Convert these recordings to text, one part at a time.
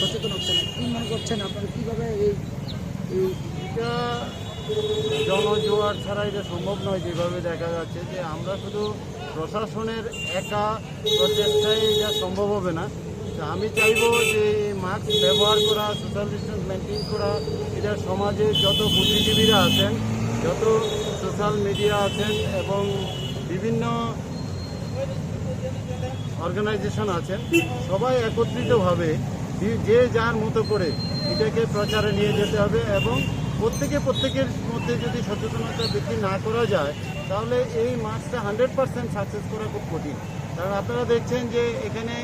সচেতন হচ্ছেন না, কি মনে করছেন আপনারা কীভাবে এটা জনজোয়ার ছাড়া এটা সম্ভব নয়। যেভাবে দেখা যাচ্ছে যে আমরা শুধু প্রশাসনের একা প্রচেষ্টায় এটা সম্ভব হবে না। তো আমি চাইবো যে মাস্ক ব্যবহার করা, সোশ্যাল ডিস্টেন্স মেনটেন করা, এটা সমাজে যত বুদ্ধিজীবীরা আছেন, যত সোশ্যাল মিডিয়া আছেন এবং বিভিন্ন অর্গানাইজেশন আছেন, সবাই একত্রিতভাবে যে যার মতো করে এটাকে প্রচারে নিয়ে যেতে হবে এবং প্রত্যেকের মধ্যে যদি সচেতনতা বৃদ্ধি না করা যায় তাহলে এই মাসটা 100% সাকসেস করা খুব কঠিন। কারণ আপনারা দেখছেন যে এখানে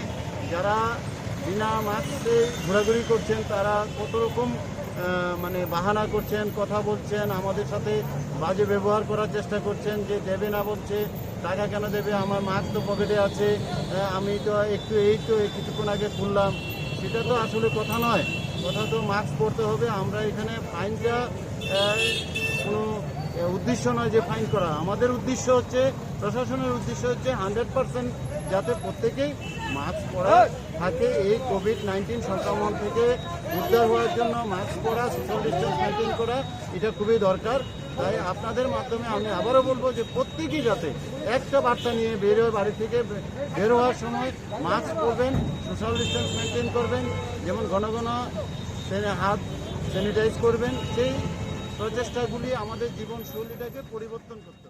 যারা বিনা মাস্কে ঘোরাঘুরি করছেন তারা কত রকম মানে বাহানা করছেন, কথা বলছেন, আমাদের সাথে বাজে ব্যবহার করার চেষ্টা করছেন, যে দেবে না বলছে, টাকা কেন দেবে, আমার মাস্ক তো পকেটে আছে, আমি তো কিছুক্ষণ আগে খুললাম। সেটা তো আসলে কথা নয়। কথা তো মাস্ক পরতে হবে। আমরা এখানে ফাইনটা কোনো উদ্দেশ্য নয় যে ফাইন করা। আমাদের উদ্দেশ্য হচ্ছে, প্রশাসনের উদ্দেশ্য হচ্ছে 100% যাতে প্রত্যেকেই মাস্ক পরা থাকে। এই কোভিড-19 সংক্রমণ থেকে উদ্ধার হওয়ার জন্য মাস্ক পরা, সোশ্যাল ডিস্টেন্স মেনটেন করা এটা খুবই দরকার। তাই আপনাদের মাধ্যমে আমি আবারও বলবো যে প্রত্যেকেই যাতে একটা বার্তা নিয়ে বাড়ি থেকে বের হওয়ার সময় মাস্ক পরবেন, সোশ্যাল ডিস্টেন্স মেনটেন করবেন, যেমন ঘন ঘন হাত স্যানিটাইজ করবেন। সেই প্রচেষ্টাগুলি আমাদের জীবনশৈলীটাকে পরিবর্তন করতে হবে।